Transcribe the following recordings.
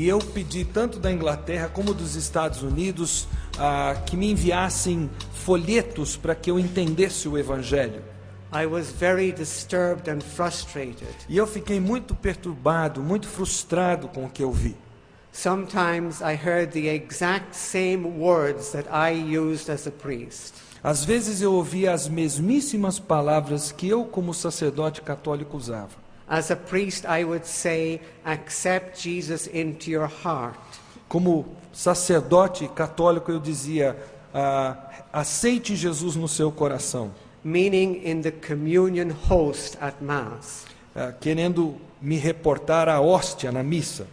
E eu pedi tanto da Inglaterra como dos Estados Unidos que me enviassem folhetos para que eu entendesse o Evangelho. I was very disturbed and frustrated. E eu fiquei muito perturbado, muito frustrado com o que eu vi. Sometimes I heard the exact same words that I used as a priest. Às vezes eu ouvia as mesmíssimas palavras que eu, como sacerdote católico, usava. As a priest, I would say, accept Jesus into your heart. Como sacerdote católico, eu dizia, aceite Jesus no seu coração. Meaning in the communion host at Mass. Querendo me reportar à hóstia na missa.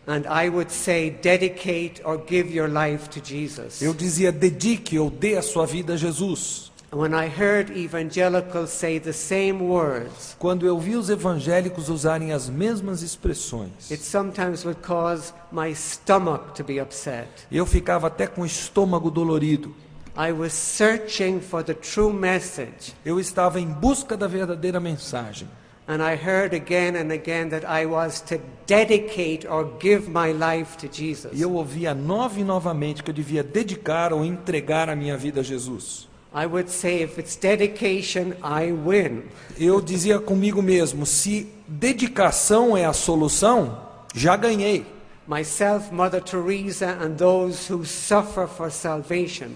And I would say, dedicate or give your life to Jesus. Eu dizia, dedique ou dê a sua vida a Jesus. When I heard evangelicals say the same words, quando eu vi os evangélicos usarem as mesmas expressões, it sometimes would cause my stomach to be upset. Eu ficava até com o estômago dolorido. I was searching for the true message. Eu estava em busca da verdadeira mensagem. And I heard again and again that I was to dedicate or give my life to Jesus. E eu ouvia novamente que eu devia dedicar ou entregar a minha vida a Jesus. I would say, if it's dedication, I win. Eu dizia comigo mesmo, se dedicação é a solução, já ganhei. Myself, Mother Teresa, and those who suffer for salvation.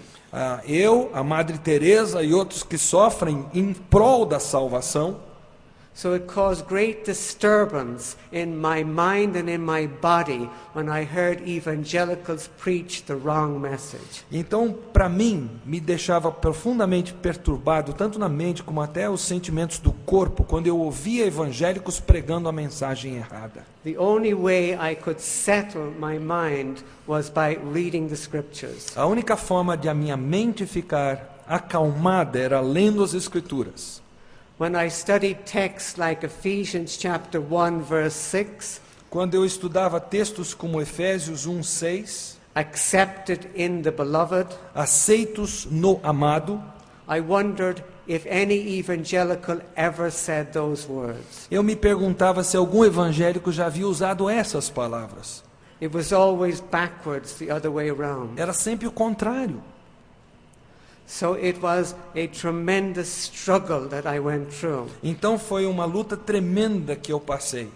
Eu, a Madre Teresa e outros que sofrem em prol da salvação. So it caused great disturbance in my mind and in my body when I heard evangelicals preach the wrong message. Então, para mim, me deixava profundamente perturbado, tanto na mente como até os sentimentos do corpo, quando eu ouvia evangélicos pregando a mensagem errada. The only way I could settle my mind was by reading the scriptures. A única forma de a minha mente ficar acalmada era lendo as Escrituras. When I studied texts like Ephesians chapter 1 verse 6, quando eu estudava textos como Efésios 1:6, accepted in the beloved, aceitos no amado, I wondered if any evangelical ever said those words. Eu me perguntava se algum evangélico já havia usado essas palavras. It was always backwards, the other way around. Era sempre o contrário. So it was a tremendous struggle that I went through. Então foi uma luta tremenda que eu passei.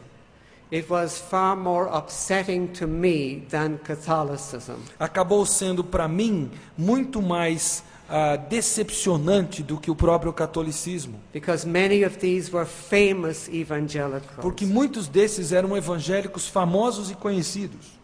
It was far more upsetting to me than Catholicism. Acabou sendo para mim muito mais decepcionante do que o próprio catolicismo. Because many of these were famous evangelicals. Porque muitos desses eram evangélicos famosos e conhecidos.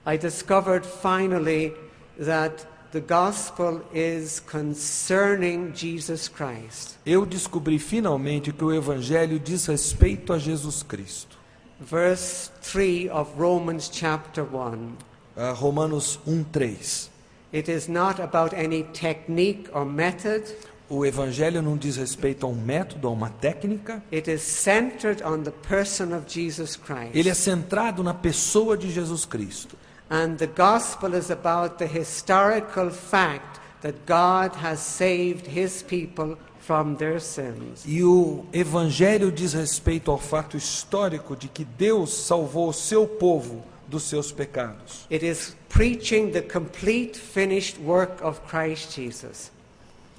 I discovered finally that the gospel is concerning Jesus Christ. Eu descobri finalmente que o evangelho diz respeito a Jesus Cristo. Verse 3 of Romans chapter 1. Romanos 1:3. It is not about any technique or method. O evangelho não diz respeito a um método, a uma técnica. It is centered on the person of Jesus Christ. Ele é centrado na pessoa de Jesus Cristo. And the gospel is about the historical fact that God has saved his people from their sins. E o evangelho diz respeito ao fato histórico de que Deus salvou o seu povo dos seus pecados. It is preaching the complete finished work of Christ Jesus.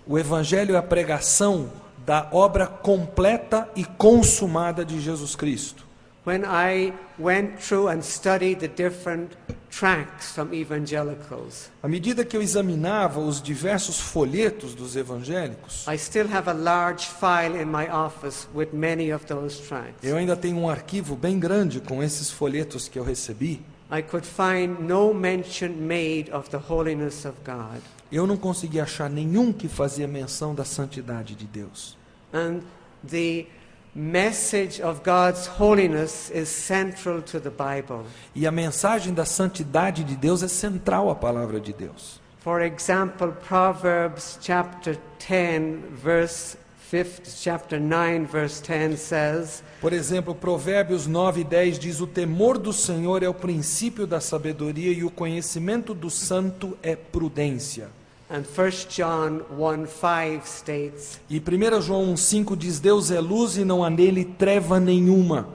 O evangelho é a pregação da obra completa e consumada de Jesus Cristo. When I went through and studied the different tracts from evangelicals, à medida que eu examinava os diversos folhetos dos evangélicos, I still have a large file in my office with many of those tracts. Eu ainda tenho um arquivo bem grande com esses folhetos que eu recebi. I could find no mention made of the holiness of God. Eu não consegui achar nenhum que fazia menção da santidade de Deus. And the message of God's holiness is central to the Bible. E a mensagem da santidade de Deus é central à palavra de Deus. For example, Proverbs chapter 10 verse 5, chapter 9 verse 10 says, por exemplo, Provérbios 9:10 diz: o temor do Senhor é o princípio da sabedoria e o conhecimento do santo é prudência. And 1 John 1:5 states, e 1 João 1:5 diz: Deus é luz e não há nele treva nenhuma.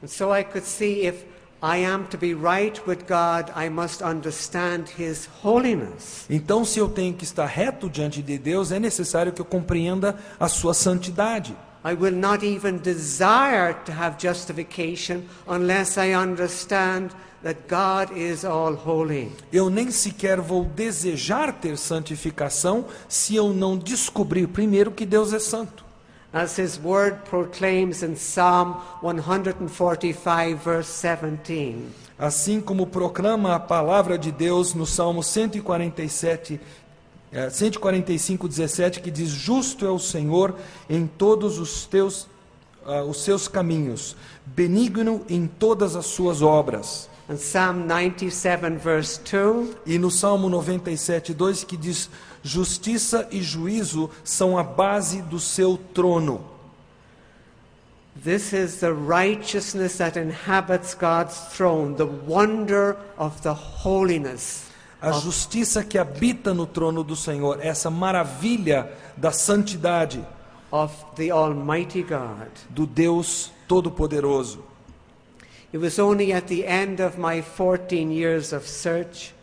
And so I could see if I am to be right with God, I must understand His holiness. Então, se eu tenho que estar reto diante de Deus, é necessário que eu compreenda a sua santidade. I will not even desire to have justification unless I understand that God is all holy. Eu nem sequer vou desejar ter santificação se eu não descobrir primeiro que Deus é santo. As His word proclaims in Psalm 145, verse 17. Assim como proclama a palavra de Deus no Salmo 145, 17, que diz: justo é o Senhor em todos os seus caminhos, benigno em todas as suas obras. And Psalm 97, verse 2. E no Salmo 97, 2, que diz: justiça e juízo são a base do seu trono. This is the righteousness that inhabits God's throne, the wonder of the holiness. A justiça que habita no trono do Senhor, essa maravilha da santidade Of the Almighty God. do Deus Todo-Poderoso. It was only at the end of my 14 years of search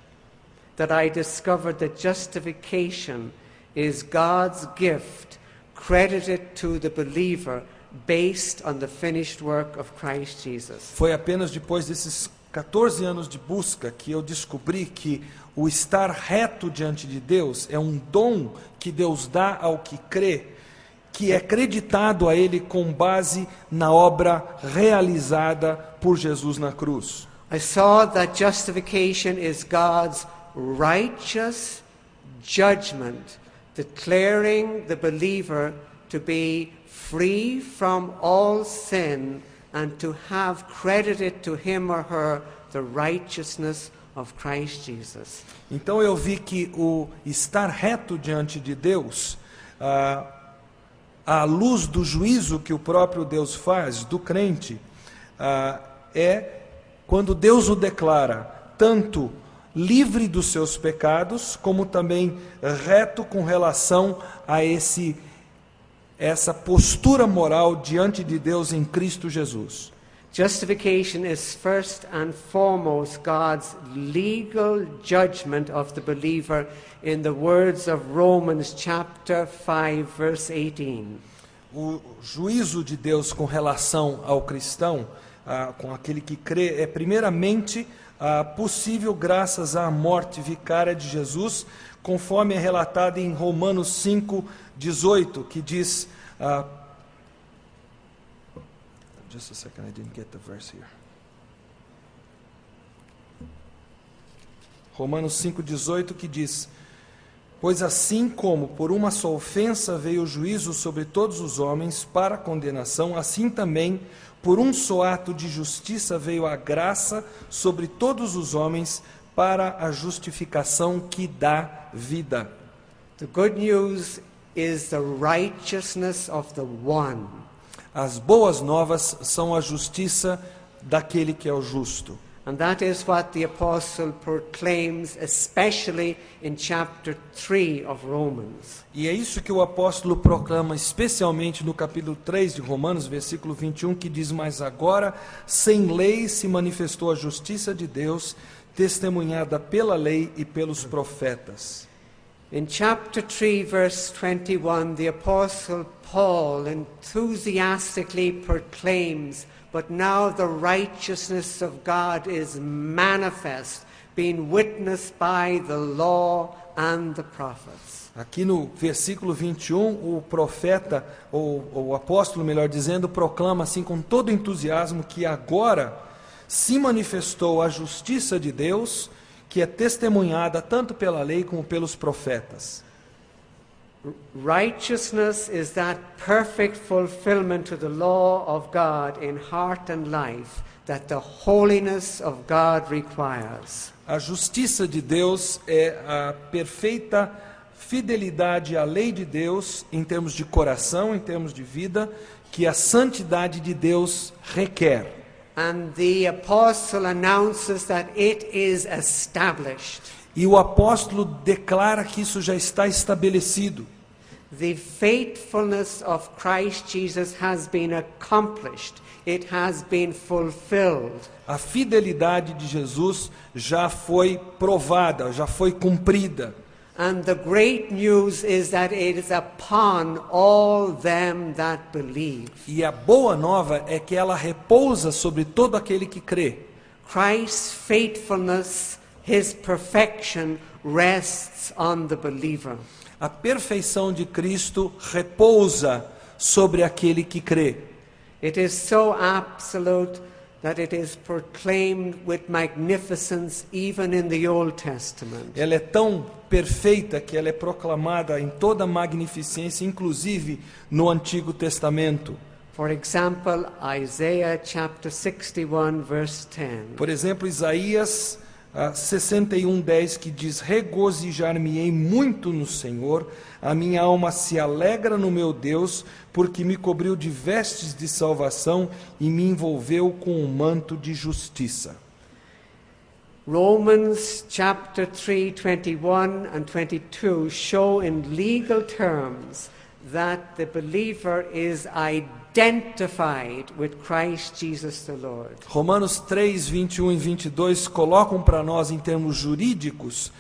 that I discovered that justification is God's gift credited to the believer based on the finished work of Christ Jesus. Foi apenas depois desses 14 anos de busca que eu descobri que o estar reto diante de Deus é um dom que Deus dá ao que crê, que é creditado a Ele com base na obra realizada por Jesus na cruz. I saw that justification is God's righteous judgment, declaring the believer to be free from all sin and to have credited to him or her the righteousness of Christ Jesus. Então eu vi que o estar reto diante de Deus, à luz do juízo que o próprio Deus faz do crente, é quando Deus o declara tanto livre dos seus pecados, como também reto com relação a essa postura moral diante de Deus em Cristo Jesus. Justification is first and foremost God's legal judgment of the believer in the words of Romans chapter 5 verse 18. O juízo de Deus com relação ao cristão, com aquele que crê, é primeiramente possível graças à morte vicária de Jesus, conforme é relatado em Romanos 5:18, que diz... just a second, I didn't get the verse here. Romanos 5:18, que diz: pois assim como por uma só ofensa veio o juízo sobre todos os homens para a condenação, assim também por um só ato de justiça veio a graça sobre todos os homens para a justificação que dá vida. The good news is the righteousness of the one. As boas novas são a justiça daquele que é o justo. And that is what the apostle proclaims, especially in chapter 3 of Romans. E é isso que o apóstolo proclama, especialmente no capítulo 3 de Romanos, versículo 21, que diz: mas agora, sem lei, se manifestou a justiça de Deus, testemunhada pela lei e pelos profetas. In chapter 3, verse 21, the apostle Paul enthusiastically proclaims, but now the righteousness of God is manifest, being witnessed by the law and the prophets. Aqui no versículo 21, o profeta, ou o apóstolo, melhor dizendo, proclama assim com todo entusiasmo que agora se manifestou a justiça de Deus, que é testemunhada tanto pela lei como pelos profetas. Righteousness is that perfect fulfillment to the law of God in heart and life that the holiness of God requires. A justiça de Deus é a perfeita fidelidade à lei de Deus em termos de coração, em termos de vida, que a santidade de Deus requer. And the apostle announces that it is established. E o apóstolo declara que isso já está estabelecido. The faithfulness of Christ Jesus has been accomplished. It has been fulfilled. A fidelidade de Jesus já foi provada, já foi cumprida. And the great news is that it is upon all them that believe. E a boa nova é que ela repousa sobre todo aquele que crê. Christ's faithfulness, his perfection, rests on the believer. A perfeição de Cristo repousa sobre aquele que crê. It is so absolute that it is proclaimed with magnificence even in the Old Testament. Ela é tão perfeita que ela é proclamada em toda magnificência, inclusive no Antigo Testamento. For example, Isaiah chapter 61 verse 10. Por exemplo, Isaías 61:10, que diz: regozijar-me-ei muito no Senhor, a minha alma se alegra no meu Deus, porque me cobriu de vestes de salvação e me envolveu com um manto de justiça. Romans chapter 3, 21 and 22 show in legal terms that the believer is identified with Christ Jesus the Lord. Romanos 3, 21 e 22 colocam para nós, em termos jurídicos,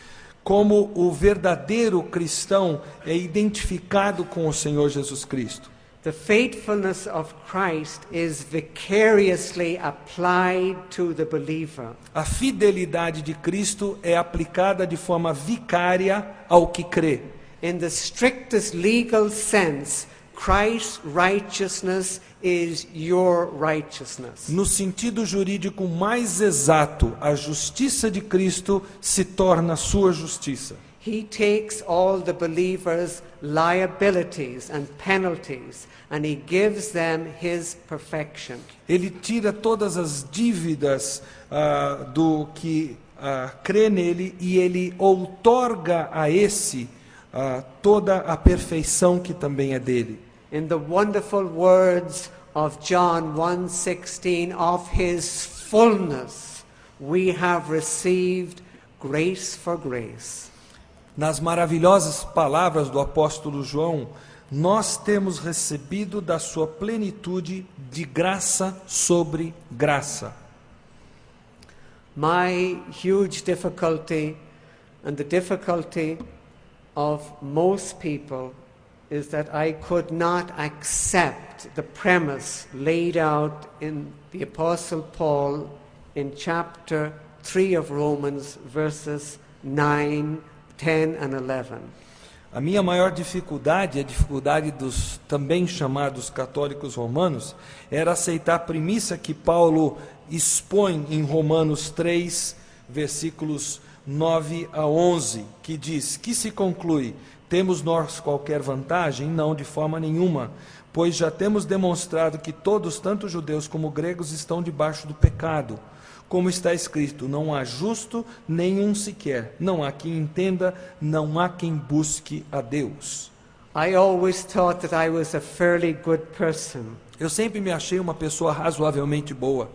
como o verdadeiro cristão é identificado com o Senhor Jesus Cristo. The faithfulness of Christ is vicariously applied to the believer. A fidelidade de Cristo é aplicada de forma vicária ao que crê. In the strictest legal sense, Christ's righteousness is your righteousness. No sentido jurídico mais exato, a justiça de Cristo se torna sua justiça. He takes all the believers' liabilities and penalties and he gives them his perfection. Ele tira todas as dívidas do que crê nele e ele outorga a esse toda a perfeição que também é dele. In the wonderful words of John 1:16, of his fullness we have received grace for grace. Nas maravilhosas palavras do apóstolo João, nós temos recebido da sua plenitude de graça sobre graça. My huge difficulty and the difficulty of most people is that I could not accept the premise laid out in the Apostle Paul in chapter 3 of Romans, verses 9, 10 and 11. A minha maior dificuldade, a dificuldade dos também chamados católicos romanos, era aceitar a premissa que Paulo expõe em Romanos 3, versículos 9 a 11, que diz: que se conclui, temos nós qualquer vantagem? Não, de forma nenhuma, pois já temos demonstrado que todos, tanto judeus como gregos, estão debaixo do pecado. Como está escrito, não há justo nenhum sequer, não há quem entenda, não há quem busque a Deus. I always thought that I was a fairly good person. Eu sempre me achei uma pessoa razoavelmente boa.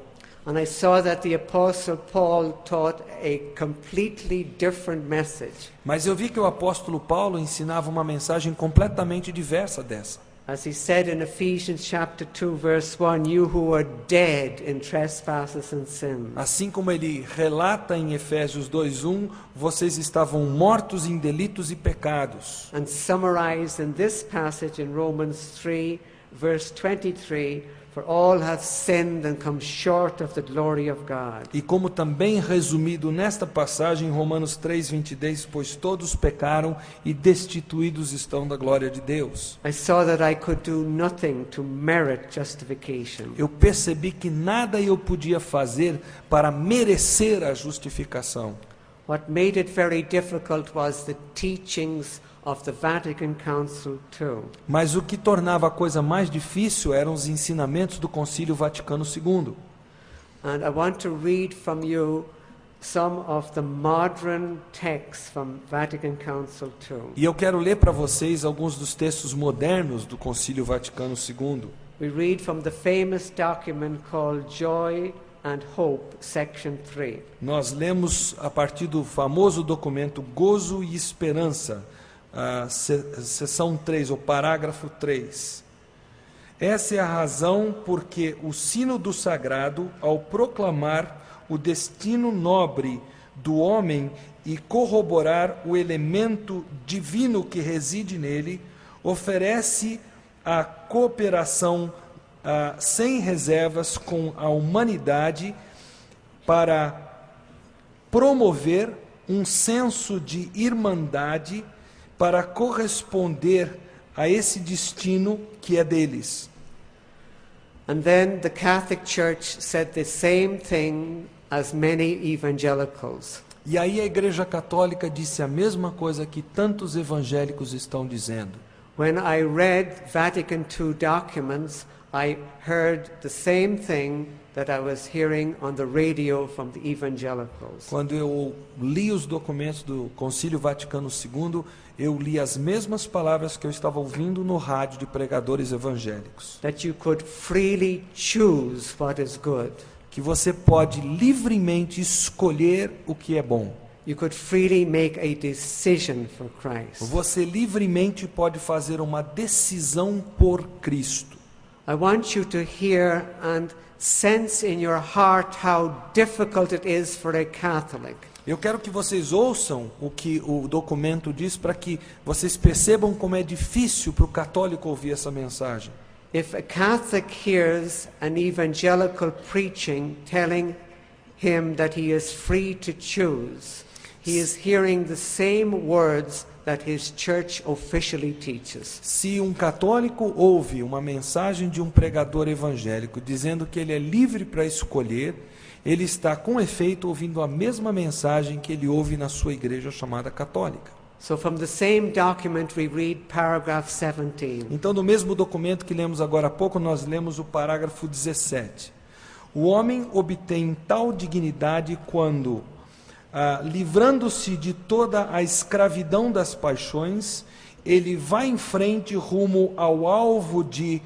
And I saw that the Apostle Paul taught a completely different message. Mas eu vi que o apóstolo Paulo ensinava uma mensagem completamente diversa dessa. As he said in Ephesians chapter 2 verse 1, you who were dead in trespasses and sins. Assim como ele relata em Efésios 2:1, vocês estavam mortos em delitos e pecados. And summarized in this passage in Romans 3 verse 23, for all have sinned and come short of the glory of God. E como também resumido nesta passagem em Romanos 3:20, pois todos pecaram e destituídos estão da glória de Deus. I saw that I could do nothing to merit justification. Eu percebi que nada eu podia fazer para merecer a justificação. What made it very difficult was the teachings of the Vatican Council II. Mas o que tornava a coisa mais difícil eram os ensinamentos do Concílio Vaticano II. And I want to read from you some of the modern texts from Vatican Council II. E eu quero ler para vocês alguns dos textos modernos do Concílio Vaticano II. We read from the famous document called Joy and Hope, section 3. Nós lemos a partir do famoso documento Gozo e Esperança, seção 3, ou parágrafo 3. Essa é a razão porque o sino do sagrado, ao proclamar o destino nobre do homem e corroborar o elemento divino que reside nele, oferece a cooperação sem reservas com a humanidade para promover um senso de irmandade para corresponder a esse destino que é deles. And then the Catholic Church said the same thing as many evangelicals. E aí a Igreja Católica disse a mesma coisa que tantos evangélicos estão dizendo. When I read Vatican II documents, I heard the same thing that I was hearing on the radio from the evangelicals. Quando eu li os documentos do Concílio Vaticano II, eu li as mesmas palavras que eu estava ouvindo no rádio de pregadores evangélicos. That you could freely choose what is good. Que você pode livremente escolher o que é bom. You could freely make a decision for Christ. Você livremente pode fazer uma decisão por Cristo. I want you to hear and sense in your heart how difficult it is for a Catholic. Eu quero que vocês ouçam o que o documento diz para que vocês percebam como é difícil para o católico ouvir essa mensagem. If a Catholic hears an evangelical preaching telling him that he is free to choose, he is hearing the same words that his church officially teaches. Se um católico ouve uma mensagem de um pregador evangélico dizendo que ele é livre para escolher, ele está com efeito ouvindo a mesma mensagem que ele ouve na sua igreja chamada católica. So from the same document we read paragraph 17. Então, no mesmo documento que lemos agora há pouco, nós lemos o parágrafo 17. O homem obtém tal dignidade quando, livrando-se de toda a escravidão das paixões, ele vai em frente rumo ao alvo de,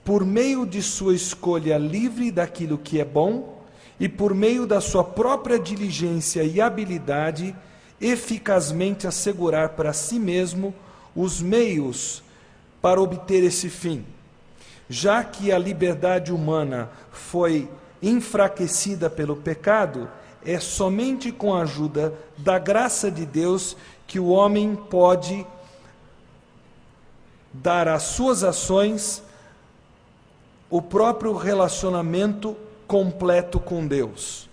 por meio de sua escolha livre daquilo que é bom, e por meio da sua própria diligência e habilidade, eficazmente assegurar para si mesmo os meios para obter esse fim. Já que a liberdade humana foi enfraquecida pelo pecado, é somente com a ajuda da graça de Deus que o homem pode dar às suas ações o próprio relacionamento completo com Deus.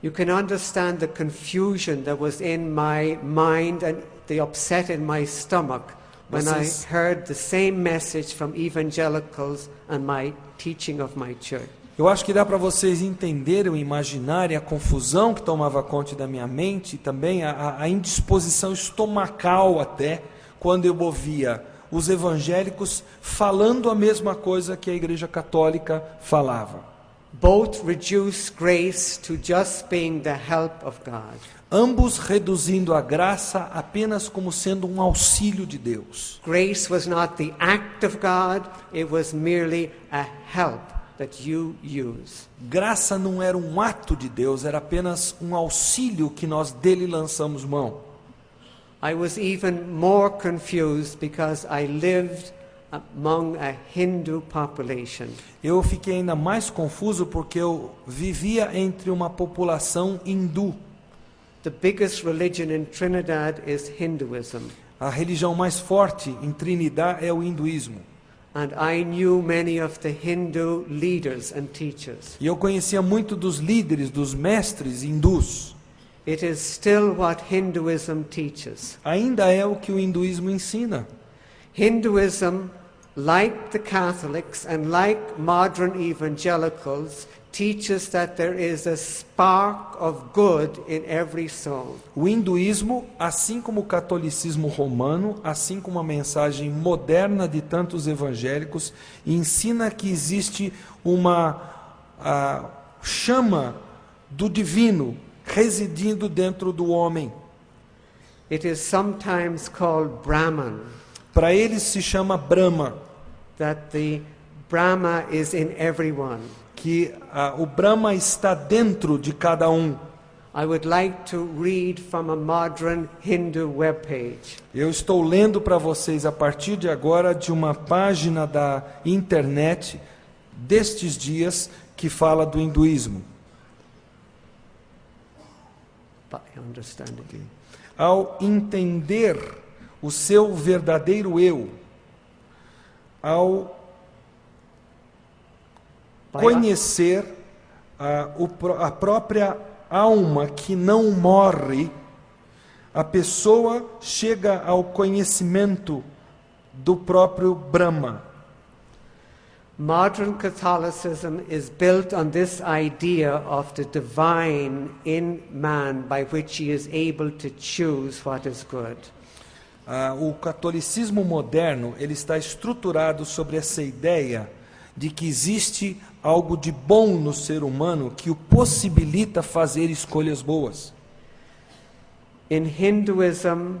You can understand the confusion that was in my mind and the upset in my stomach when I heard the same message from evangelicals and my teaching of my church. Eu acho que dá para vocês entenderem, imaginarem a confusão que tomava conta da minha mente e também a indisposição estomacal até, quando eu ouvia os evangélicos falando a mesma coisa que a Igreja Católica falava. Both reduce grace to just being the help of God. Ambos reduzindo a graça apenas como sendo um auxílio de Deus. Grace was not the act of God, it was merely a help that you use. Graça não era um ato de Deus, era apenas um auxílio que nós dele lançamos mão. I was even more confused because I lived among a Hindu population. Eu fiquei ainda mais confuso porque eu vivia entre uma população hindu. The biggest religion in Trinidad is Hinduism. A religião mais forte em Trinidad é o hinduísmo. And I knew many of the Hindu leaders and teachers. E eu conhecia muito dos líderes, dos mestres hindus. It is still what Hinduism teaches. Ainda é o que o hinduísmo ensina. Hinduism, like the Catholics and like modern evangelicals, teaches that there is a spark of good in every soul. O hinduísmo, assim como o catolicismo romano, assim como a mensagem moderna de tantos evangélicos, ensina que existe uma chama do divino residindo dentro do homem. It is sometimes called Brahman. Para eles se chama Brahma. That the Brahma is in everyone. Que o Brahma está dentro de cada um. I would like to read from a modern Hindu webpage. Eu estou lendo para vocês a partir de agora de uma página da internet destes dias que fala do hinduísmo. By understanding. Ao entender o seu verdadeiro eu, ao conhecer a própria alma que não morre, a pessoa chega ao conhecimento do próprio Brahma. Modern Catholicism is built on this idea of the divine in man by which he is able to choose what is good. O catolicismo moderno ele está estruturado sobre essa ideia de que existe algo de bom no ser humano que o possibilita fazer escolhas boas. In Hinduism,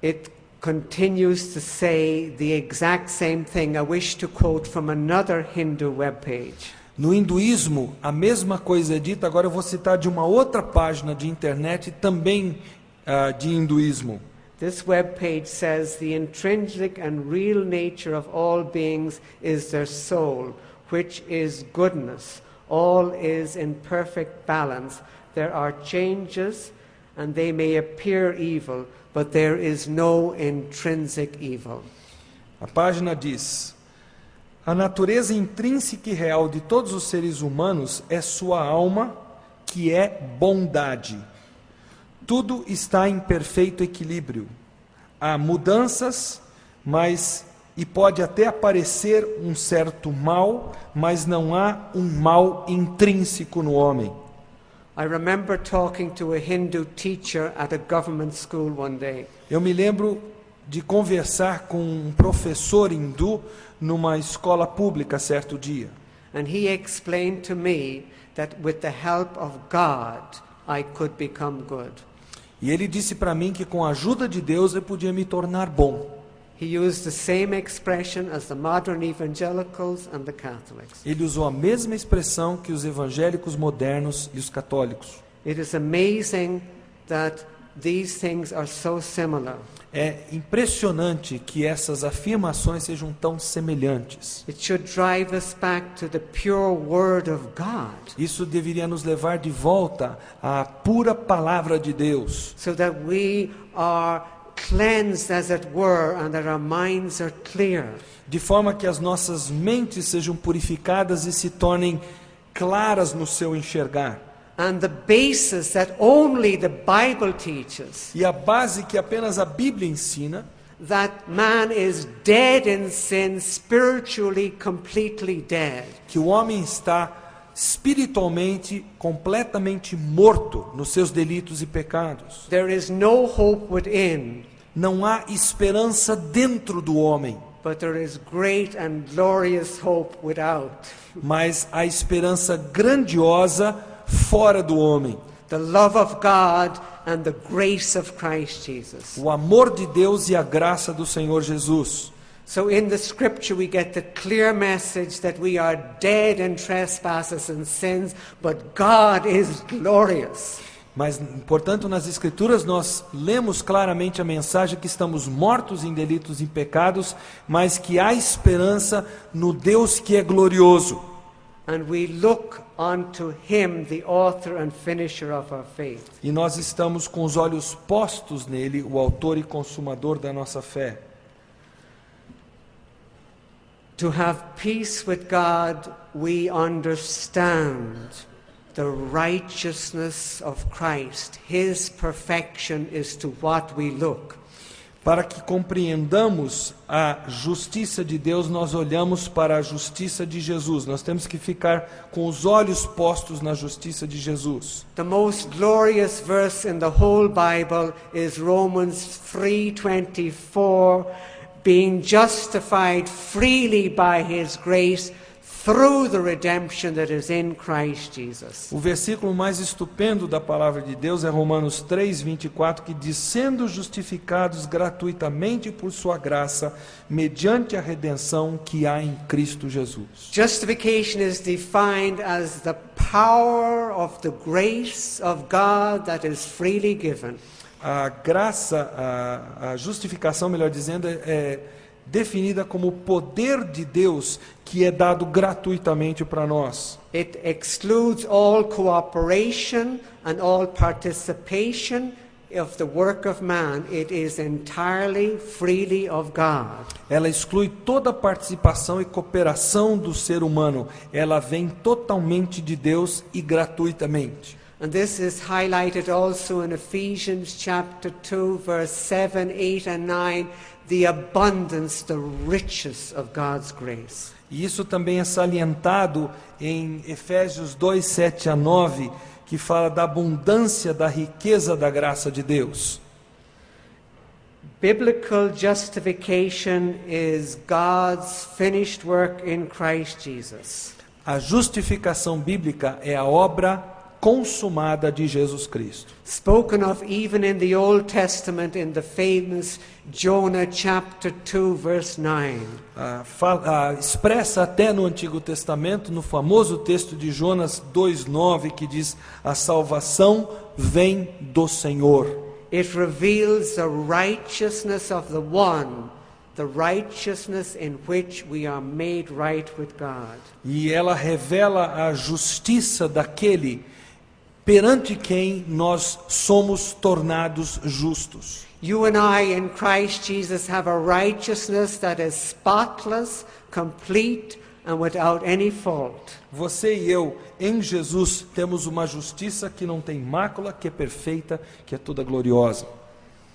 it continues to say the exact same thing. I wish to quote from another Hindu webpage. No hinduísmo, a mesma coisa é dita, agora eu vou citar de uma outra página de internet também de hinduísmo. This webpage says the intrinsic and real nature of all beings is their soul, which is goodness. All is in perfect balance. There are changes and they may appear evil, but there is no intrinsic evil. A página diz: a natureza intrínseca e real de todos os seres humanos é sua alma, que é bondade. Tudo está em perfeito equilíbrio. Há mudanças, e pode até aparecer um certo mal, mas não há um mal intrínseco no homem. I remember talking to a Hindu teacher at a government school one day. Eu me lembro de conversar com um professor hindu numa escola pública certo dia. And he explained to me that with the help of God, I could become good. E ele disse para mim que com a ajuda de Deus eu podia me tornar bom. He used the same expression as the modern evangelicals and the Catholics. Ele usou a mesma expressão que os evangélicos modernos e os católicos. It is amazing that these things are so similar. É impressionante que essas afirmações sejam tão semelhantes. It should drive us back to the pure word of God. Isso deveria nos levar de volta à pura palavra de Deus. So that we are cleansed, as it were, and that our minds are clear. De forma que as nossas mentes sejam purificadas e se tornem claras no seu enxergar. And the basis that only the Bible teaches, E a base que apenas a Bíblia ensina, that man is dead in sin, spiritually completely dead. que o homem está espiritualmente completamente morto nos seus delitos e pecados. There is no hope within, Não há esperança dentro do homem, but there is great and glorious hope without. mas há esperança grandiosa fora do homem. The love of God and the grace of Christ Jesus. O amor de Deus e a graça do Senhor Jesus. So in the scripture we get the clear message that we are dead in trespasses and sins, but God is glorious. Mas, portanto, nas Escrituras nós lemos claramente a mensagem que estamos mortos em delitos e pecados, mas que há esperança no Deus que é glorioso. And we look unto Him, the author and finisher of our faith. E nós estamos com os olhos postos nele, o autor e consumador da nossa fé. To have peace with God, we understand the righteousness of Christ. His perfection is to what we look. Para que compreendamos a justiça de Deus, nós olhamos para a justiça de Jesus. Nós temos que ficar com os olhos postos na justiça de Jesus. The most glorious verse in the whole Bible is Romans 3:24, being justified freely by His grace through the redemption that is in Christ Jesus. O versículo mais estupendo da palavra de Deus é Romanos 3:24, que diz: sendo justificados gratuitamente por sua graça, mediante a redenção que há em Cristo Jesus. Justification is defined as the power of the grace of God that is freely given. A graça, a justificação, melhor dizendo, é definida como o poder de Deus que é dado gratuitamente para nós. It excludes all cooperation and all participation of the work of man. It is entirely freely of God. Ela exclui toda a participação e cooperação do ser humano. Ela vem totalmente de Deus e gratuitamente. And this is highlighted also in Ephesians chapter 2, verse 7, 8 and 9, the abundance, the riches of God's grace. E isso também é salientado em Efésios 2, 7 a 9, que fala da abundância da riqueza da graça de Deus. Biblical justification is God's finished work in Christ Jesus. A justificação bíblica é a obra consumada de Jesus Cristo. Spoken of even in the Old Testament in the famous Jonah chapter 2 verse 9. Expressa até no Antigo Testamento, no famoso texto de Jonas 2:9, que diz: a salvação vem do Senhor. It reveals the righteousness of the one, the righteousness in which we are made right with God. E ela revela a justiça daquele perante quem nós somos tornados justos. You and I in Christ Jesus have a righteousness that is spotless, complete and without any fault. Você e eu, em Jesus, temos uma justiça que não tem mácula, que é perfeita, que é toda gloriosa.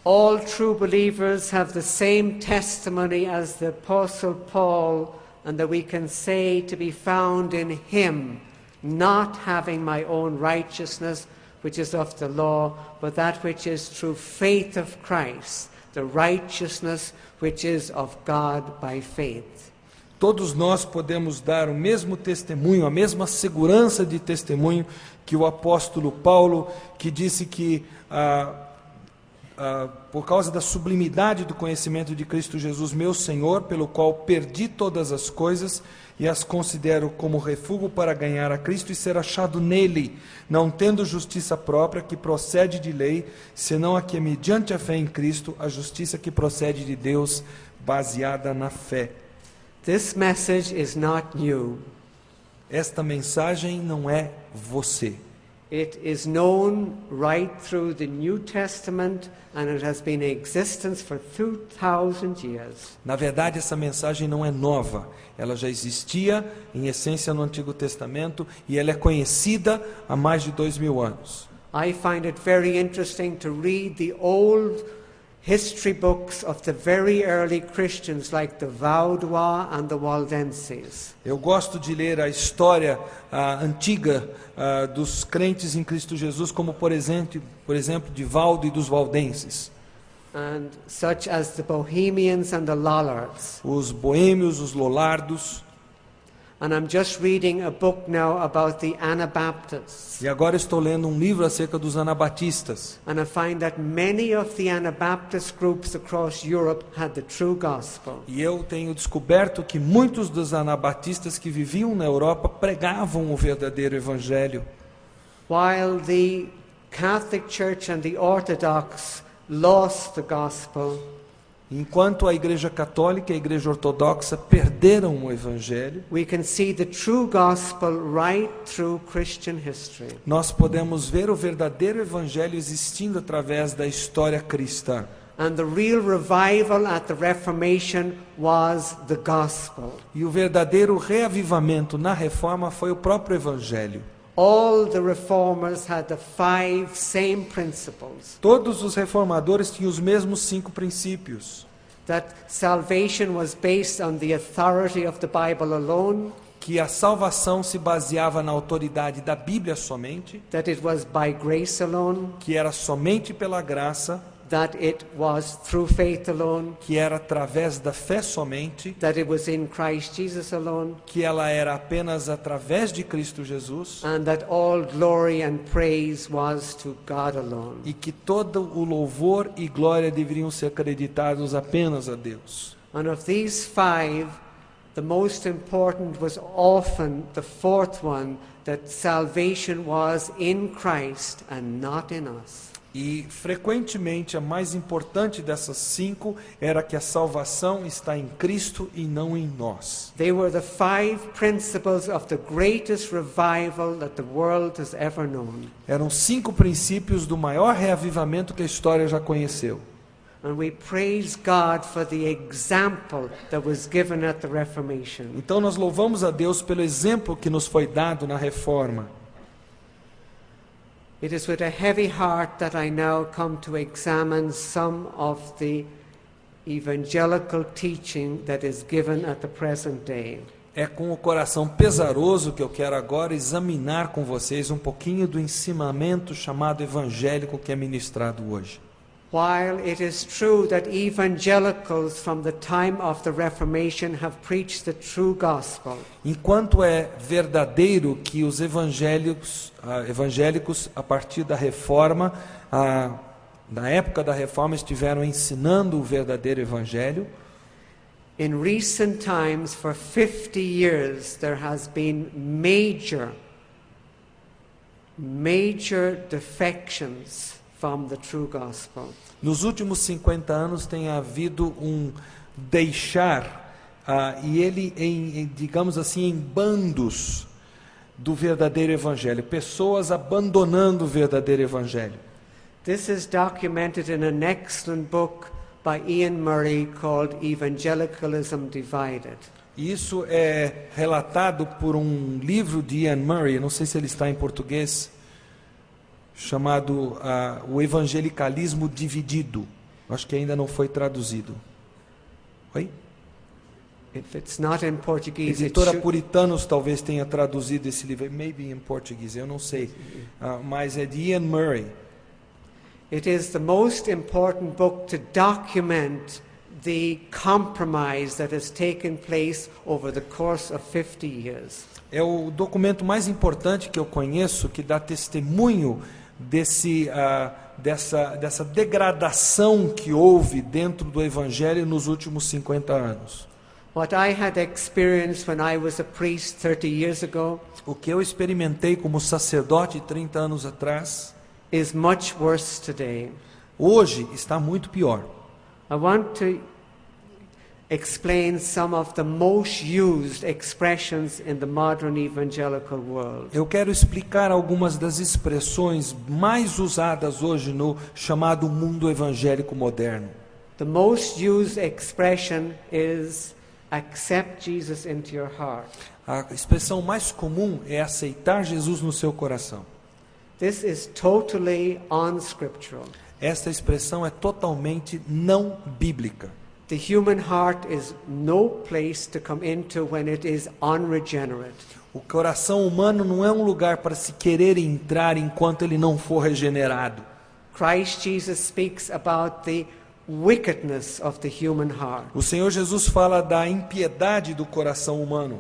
All true believers have the same testimony as the Apostle Paul, and that we can say to be found in him, not having my own righteousness, which is of the law, but that which is through faith of Christ, the righteousness which is of God by faith. Todos nós podemos dar o mesmo testemunho, a mesma segurança de testemunho que o apóstolo Paulo, que disse que por causa da sublimidade do conhecimento de Cristo Jesus, meu Senhor, pelo qual perdi todas as coisas e as considero como refúgio para ganhar a Cristo e ser achado nele, não tendo justiça própria que procede de lei, senão a que é mediante a fé em Cristo, a justiça que procede de Deus, baseada na fé. This message is not new. Esta mensagem não é você. It is known right through the New Testament, and it has been in existence for 2,000 years. Na verdade, essa mensagem não é nova. Ela já existia, em essência, no Antigo Testamento, e ela é conhecida há mais de 2.000 anos. I find it very interesting to read the old history books of the very early Christians, like the Vaudois and the Waldenses. Eu gosto de ler a história antiga dos crentes em Cristo Jesus, como por exemplo de Valdo e dos valdenses. And such as the Bohemians and the Lollards. Os boêmios, os lollardos. And I'm just reading a book now about the Anabaptists. E agora estou lendo um livro acerca dos anabatistas. And I find that many of the Anabaptist groups across Europe had the true gospel. E eu tenho descoberto que muitos dos anabatistas que viviam na Europa pregavam o verdadeiro evangelho. While the Catholic Church and the Orthodox lost the gospel, enquanto a Igreja Católica e a Igreja Ortodoxa perderam o evangelho, we can see the true gospel right through Christian history. Nós podemos ver o verdadeiro evangelho existindo através da história cristã. And the real revival at the Reformation was the gospel. E o verdadeiro reavivamento na Reforma foi o próprio evangelho. All the reformers had the 5 same principles. Todos os reformadores tinham os mesmos 5 princípios. That salvation was based on the authority of the Bible alone. Que a salvação se baseava na autoridade da Bíblia somente. That it was by grace alone. Que era somente pela graça. that it was through faith alone, que era através da fé somente, that it was in Christ Jesus alone, que ela era apenas através de Cristo Jesus, and that all glory and praise was to God alone. e que todo o louvor e glória deveriam ser acreditados apenas a Deus. And of these five, the most important was often the fourth one, that salvation was in Christ and not in us. E frequentemente a mais importante dessas 5 era que a salvação está em Cristo e não em nós. They were the 5 principles of the greatest revival that the world has ever known. Eram 5 princípios do maior reavivamento que a história já conheceu. And we praise God for the example that was given at the Reformation. Então nós louvamos a Deus pelo exemplo que nos foi dado na Reforma. It is with a heavy heart that I now come to examine some of the evangelical teaching that is given at the present day. É com o coração pesaroso que eu quero agora examinar com vocês um pouquinho do ensinamento chamado evangélico que é ministrado hoje. While it is true that evangelicals from the time of the Reformation have preached the true gospel, Enquanto é verdadeiro que os evangélicos a partir da Reforma, na época da Reforma, estiveram ensinando o verdadeiro evangelho, in recent times, for 50 years, there has been major defections from the true gospel. nos últimos 50 anos tem havido um deixar, e ele digamos assim, em bandos do verdadeiro evangelho, pessoas abandonando o verdadeiro evangelho. This is documented in an excellent book by Ian Murray called Evangelicalism Divided. Isso é relatado por um livro de Ian Murray, não sei se ele está em português, chamado O Evangelicalismo Dividido. Acho que ainda não foi traduzido. Oi? If it's not in Portuguese, it Editora should, Puritanos talvez tenha traduzido esse livro, maybe in Portuguese, eu não sei, mas é de Ian Murray. it is the most important book to document the compromise that has taken place over the course of 50 years. É o documento mais importante que eu conheço que dá testemunho dessa degradação que houve dentro do Evangelho nos últimos 50 anos. What I had experienced when I was a priest 30 years ago O que eu experimentei como sacerdote 30 anos atrás, is much worse today. hoje está muito pior. I want to explain some of the most used expressions in the modern evangelical world. Eu quero explicar algumas das expressões mais usadas hoje no chamado mundo evangélico moderno. The most used expression is accept Jesus into your heart. A expressão mais comum é aceitar Jesus no seu coração. This is totally unscriptural. Esta expressão é totalmente não bíblica. The human heart is no place to come into when it is unregenerate. O coração humano não é um lugar para se querer entrar enquanto ele não for regenerado. Christ Jesus speaks about the wickedness of the human heart. O Senhor Jesus fala da impiedade do coração humano.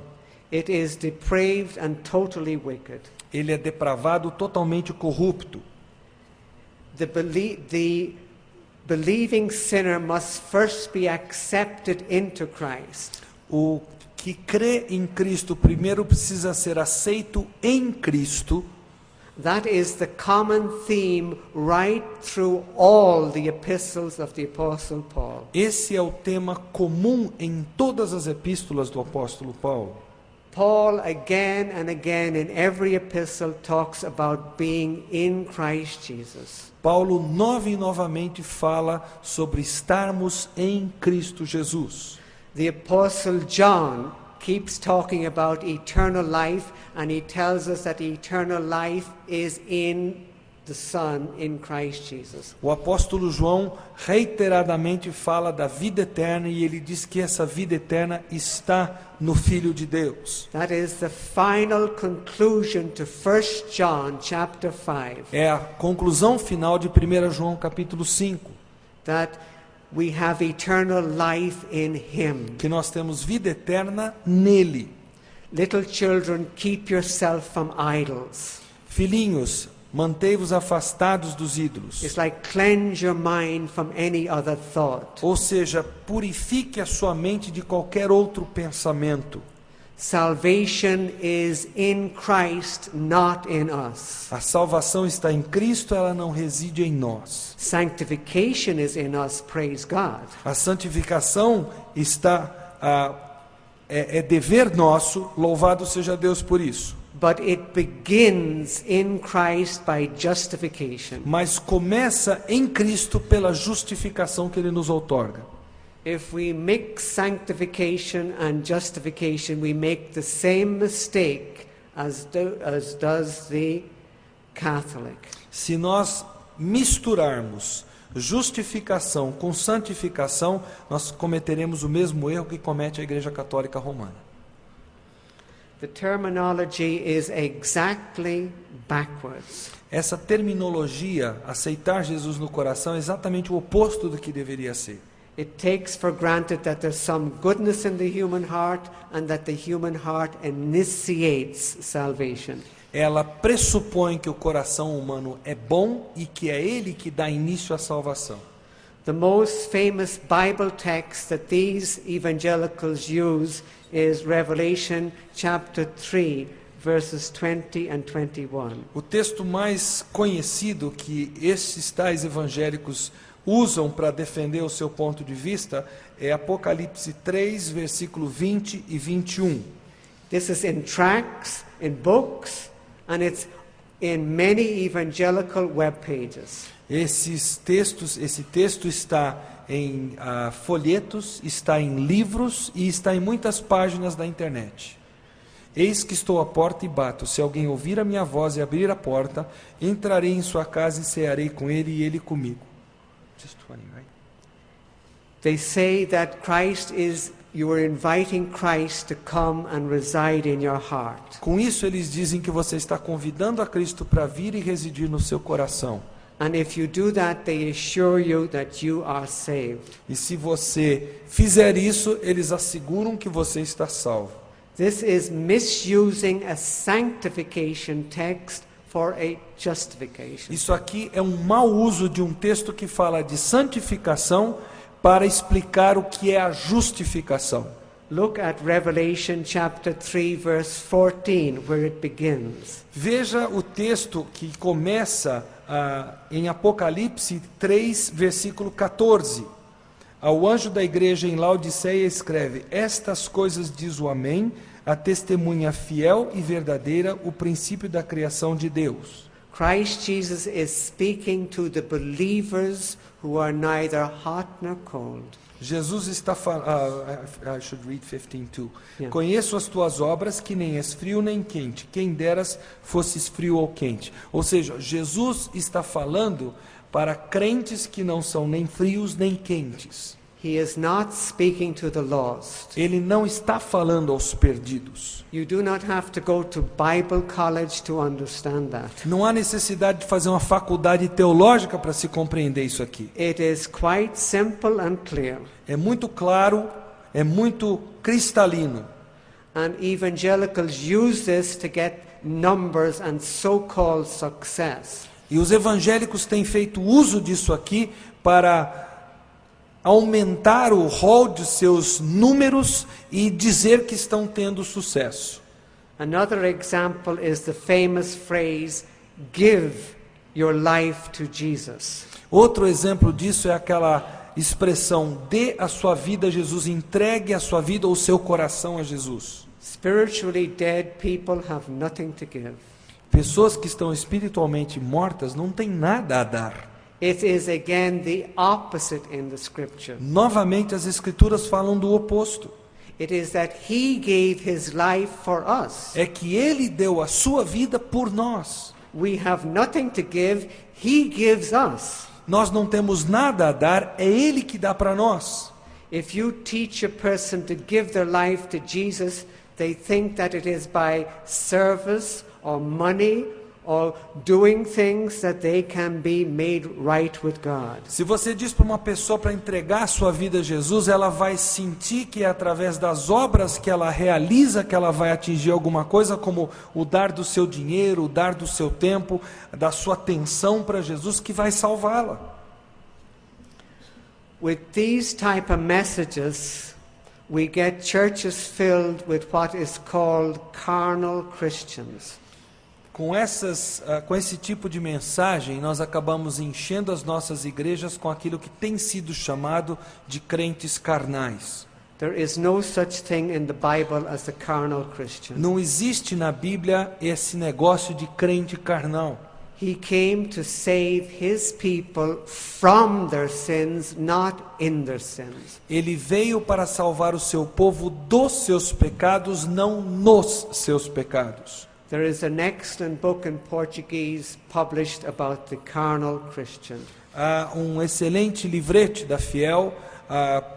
It is depraved and totally wicked. Ele é depravado, totalmente corrupto. The believing sinner must first be accepted into Christ. O que crê em Cristo primeiro precisa ser aceito em Cristo. That is the common theme right through all the epistles of the Apostle Paul. Esse é o tema comum em todas as epístolas do apóstolo Paulo. Paul again and again in every epistle talks about being in Christ Jesus. Paulo novamente fala sobre estarmos em Cristo Jesus. The Apostle John keeps talking about eternal life, and he tells us that eternal life is in the Son, in Christ Jesus. O apóstolo João reiteradamente fala da vida eterna e ele diz que essa vida eterna está no Filho de Deus. That is the final conclusion to 1 John chapter 5. É a conclusão final de 1 João capítulo 5. that we have eternal life in Him. Que nós temos vida eterna nele. Little children, keep yourself from idols. Filhinhos, mantei-vos afastados dos ídolos. It's like cleanse your mind from any other thought. Ou seja, purifique a sua mente de qualquer outro pensamento. Salvation is in Christ, not in us. A salvação está em Cristo, ela não reside em nós. Sanctification is in us, praise God. A santificação é dever nosso, louvado seja Deus por isso. But it begins in Christ by justification. Mas começa em Cristo pela justificação que Ele nos outorga. If we mix sanctification and justification, we make the same mistake as does the Catholic. Se nós misturarmos justificação com santificação, nós cometeremos o mesmo erro que comete a Igreja Católica Romana. The terminology is exactly backwards. Essa terminologia, aceitar Jesus no coração, é exatamente o oposto do que deveria ser. It takes for granted that there's some goodness in the human heart and that the human heart initiates salvation. Ela pressupõe que o coração humano é bom e que é ele que dá início à salvação. The most famous Bible text that these evangelicals use is Revelation chapter 3, verses 20 and 21. O texto mais conhecido que esses tais evangélicos usam para defender o seu ponto de vista é Apocalipse 3, versículo 20 e 21. This is in tracts, in books, and it's in many evangelical web pages. Esse texto está em folhetos, está em livros e está em muitas páginas da internet. Eis que estou à porta e bato. Se alguém ouvir a minha voz e abrir a porta, entrarei em sua casa e cearei com ele e ele comigo. Just 20, right? They say that you are inviting Christ to come and reside in your heart. Com isso eles dizem que você está convidando a Cristo para vir e residir no seu coração. And if you do that, they assure you that you are saved. E se você fizer isso, eles asseguram que você está salvo. This is misusing a sanctification text for a justification. Isso aqui é um mau uso de um texto que fala de santificação para explicar o que é a justificação. Look at Revelation chapter 3 verse 14 where it begins. Veja o texto que começa em Apocalipse 3, versículo 14. Ao anjo da igreja em Laodiceia escreve: Estas coisas diz o Amém, a testemunha fiel e verdadeira, o princípio da criação de Deus. Christ Jesus is speaking to the believers who are neither hot nor cold. Jesus está falando, I should read 15 too. Yeah. Conheço as tuas obras, que nem és frio nem quente, quem deras fosses frio ou quente. Ou seja, Jesus está falando para crentes que não são nem frios nem quentes. He is not speaking to the lost. Ele não está falando aos perdidos. You do not have to go to Bible college to understand that. Não há necessidade de fazer uma faculdade teológica para se compreender isso aqui. It is quite simple and clear. É muito claro, é muito cristalino. And evangelicals use this to get numbers and so-called success. E os evangélicos têm feito uso disso aqui para aumentar o rol de seus números e dizer que estão tendo sucesso. Another example is the famous phrase, give your life to Jesus. Outro exemplo disso é aquela expressão, dê a sua vida a Jesus, entregue a sua vida ou o seu coração a Jesus. Spiritually dead people have nothing to give. Pessoas que estão espiritualmente mortas não têm nada a dar. It is again the opposite in the scripture. Novamente as escrituras falam do oposto. It is that he gave his life for us. É que ele deu a sua vida por nós. We have nothing to give, he gives us. Nós não temos nada a dar, é ele que dá para nós. If you teach a person to give their life to Jesus, they think that it is by service or money or doing things that they can be made right with God. Se você diz para uma pessoa para entregar sua vida a Jesus, ela vai sentir que é através das obras que ela realiza que ela vai atingir alguma coisa, como o dar do seu dinheiro, o dar do seu tempo, da sua atenção para Jesus, que vai salvá-la. With these type of messages, we get churches filled with what is called carnal Christians. Com esse tipo de mensagem, nós acabamos enchendo as nossas igrejas com aquilo que tem sido chamado de crentes carnais. There is no such thing in the Bible as a carnal Christian. Não existe na Bíblia esse negócio de crente carnal. He came to save his people from their sins, not in their sins. Ele veio para salvar o seu povo dos seus pecados, não nos seus pecados. There is an excellent book in Portuguese published about the carnal Christian. Há um excelente livrete da Fiel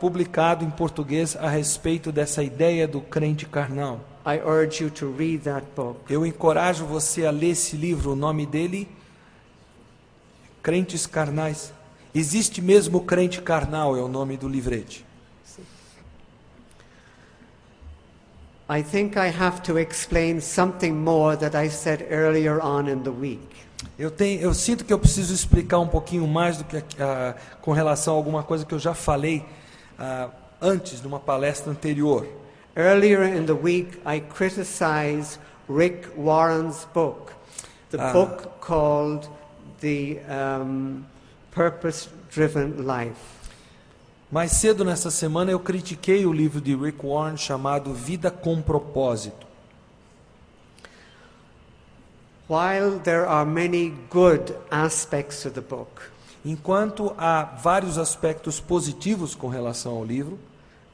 publicado em português a respeito dessa ideia do crente carnal. I urge you to read that book. Eu encorajo você a ler esse livro. O nome dele, Crentes Carnais. Existe mesmo crente carnal, é o nome do livrete. I think I have to explain something more that I said earlier on in the week. Eu sinto que eu preciso explicar um pouquinho mais do que com relação a alguma coisa que eu já falei antes, numa palestra anterior. Earlier in the week, I criticized Rick Warren's book, the book called The Purpose-Driven Life. Mais cedo nessa semana eu critiquei o livro de Rick Warren chamado Vida com Propósito. While there are many good aspects to the book, enquanto há vários aspectos positivos com relação ao livro,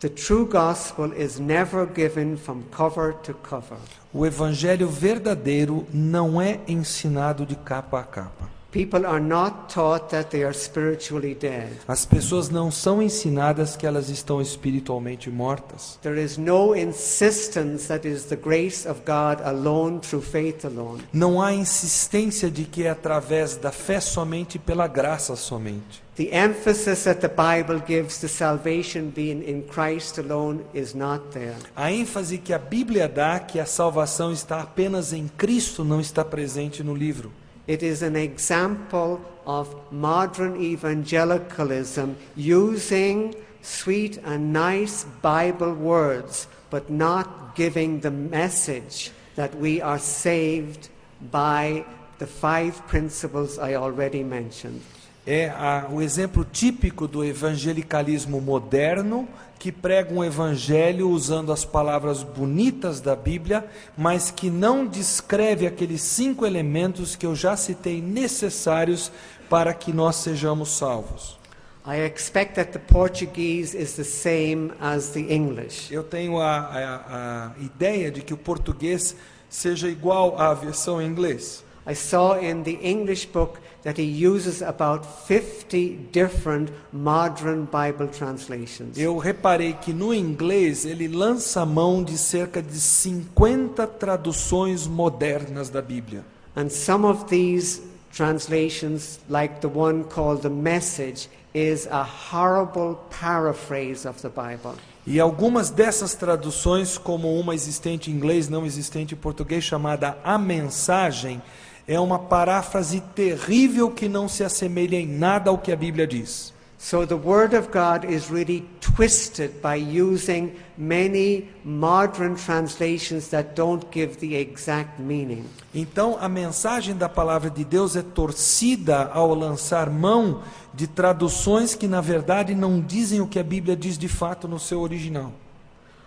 the true gospel is never given from cover to cover. O evangelho verdadeiro não é ensinado de capa a capa. People are not taught that they are spiritually dead. As pessoas não são ensinadas que elas estão espiritualmente mortas. There is no insistence that it is the grace of God alone through faith alone. Não há insistência de que é através da fé somente e pela graça somente. The emphasis that the Bible gives to salvation being in Christ alone is not there. A ênfase que a Bíblia dá que a salvação está apenas em Cristo não está presente no livro. It is an example of modern evangelicalism using sweet and nice Bible words, but not giving the message that we are saved by the 5 principles I already mentioned. É o exemplo típico do evangelicalismo moderno, que prega um evangelho usando as palavras bonitas da Bíblia, mas que não descreve aqueles 5 elementos que eu já citei necessários para que nós sejamos salvos. I expect that the Portuguese is the same as the English. Eu tenho a ideia de que o português seja igual à versão em inglês. I saw in the English book that he uses about 50 different modern Bible translations. Eu reparei que no inglês ele lança mão de cerca de 50 traduções modernas da Bíblia. And some of these translations, like the one called The Message, is a horrible paraphrase of the Bible. E algumas dessas traduções, como uma existente em inglês, não existente em português, chamada A Mensagem, é uma paráfrase terrível que não se assemelha em nada ao que a Bíblia diz. So the Word of God is really twisted by using many modern translations that don't give the exact meaning. Então, a mensagem da palavra de Deus é torcida ao lançar mão de traduções que, na verdade, não dizem o que a Bíblia diz de fato no seu original.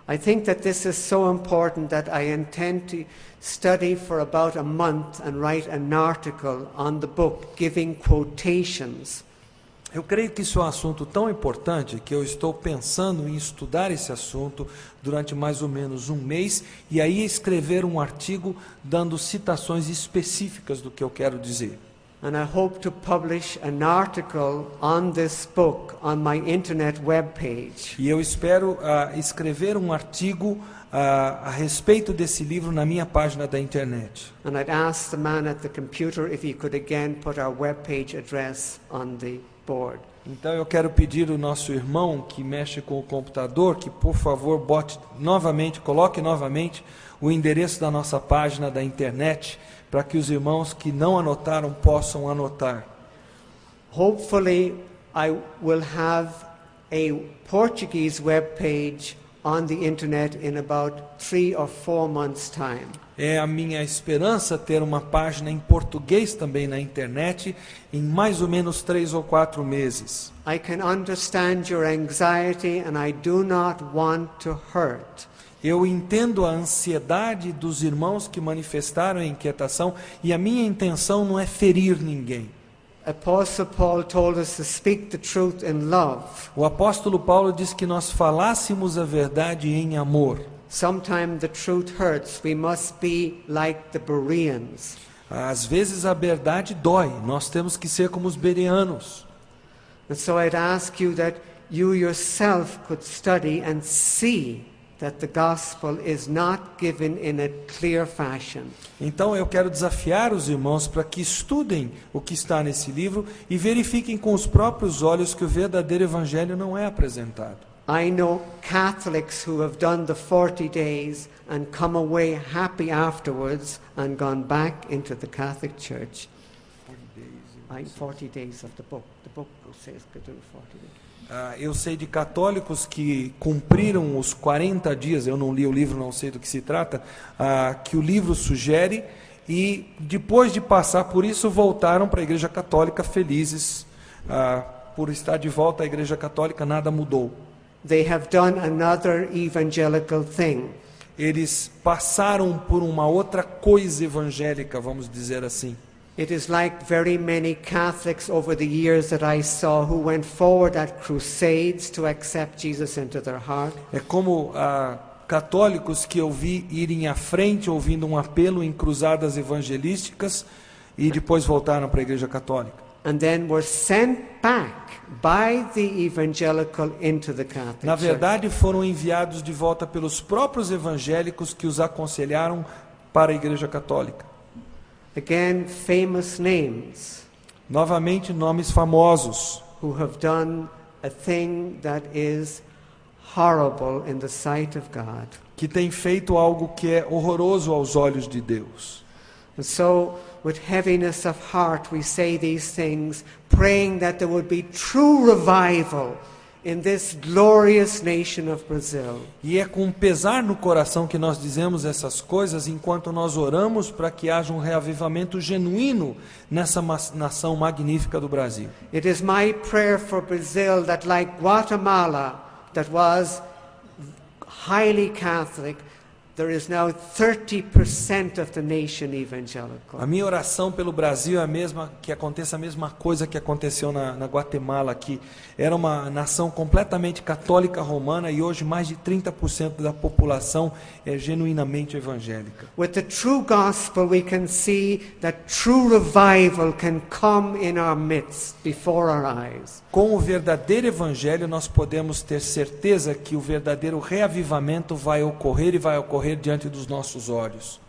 I think that this is so important that I intend to study for about a month and write an article on the book giving quotations. Eu creio que isso é um assunto tão importante que eu estou pensando em estudar esse assunto durante mais ou menos um mês e aí escrever um artigo dando citações específicas do que eu quero dizer. And I hope to publish an article on this book on my internet webpage. E eu espero escrever um artigo a respeito desse livro na minha página da internet. And I'd ask the man at the computer if he could again put our webpage address on the board. Então eu quero pedir ao nosso irmão que mexe com o computador que, por favor, coloque novamente o endereço da nossa página da internet, para que os irmãos que não anotaram possam anotar. Hopefully I will have a Portuguese webpage on the internet in about 3 or 4 months' time. É a minha esperança ter uma página em português também na internet em mais ou menos 3 ou 4 meses. I can understand your anxiety and I do not want to hurt. Eu entendo a ansiedade dos irmãos que manifestaram a inquietação e a minha intenção não é ferir ninguém. Apostle Paul told us to speak the truth in love. O apóstolo Paulo diz que nós falássemos a verdade em amor. Sometimes the truth hurts. We must be like the Bereans. Às vezes a verdade dói. Nós temos que ser como os bereanos. And so I'd ask you that you yourself could study and see that the gospel is not given in a clear fashion. Então eu quero desafiar os irmãos para que estudem o que está nesse livro e verifiquem com os próprios olhos que o verdadeiro evangelho não é apresentado. I know Catholics who have done the 40 days and come away happy afterwards and gone back into the Catholic Church. 40 days of the book. The book says to do 40 days. Eu sei de católicos que cumpriram os 40 dias, eu não li o livro, não sei do que se trata, que o livro sugere, e depois de passar por isso voltaram para a Igreja Católica felizes. Por estar de volta à Igreja Católica, nada mudou. They have done another evangelical thing. Eles passaram por uma outra coisa evangélica, vamos dizer assim. It is like very many Catholics over the years that I saw who went forward at crusades to accept Jesus into their heart. É como católicos que eu vi irem à frente ouvindo um apelo em cruzadas evangelísticas e depois voltaram para a Igreja Católica. And then were sent back by the evangelical into the Catholic Na Church. verdade, foram enviados de volta pelos próprios evangélicos que os aconselharam para a Igreja Católica. Again, famous names Novamente, nomes famosos who have done a thing that is horrible in the sight of God. que têm feito algo que é horroroso aos olhos de Deus. And so, with heaviness of heart, we say these things, praying that there would be true revival in this glorious nation of Brazil. E é com pesar no coração que nós dizemos essas coisas enquanto nós oramos para que haja um reavivamento genuíno nessa nação magnífica do Brasil. It is my prayer for Brazil that, like Guatemala, that was highly Catholic, there is now 30% of the nation evangelical. A minha oração pelo Brasil é a mesma, que aconteça a mesma coisa que aconteceu na Guatemala, que era uma nação completamente católica romana e hoje mais de 30% da população é genuinamente evangélica. With the true gospel, we can see that true revival can come in our midst, before our eyes. Com o verdadeiro evangelho, nós podemos ter certeza que o verdadeiro reavivamento vai ocorrer e vai ocorrer diante dos nossos olhos.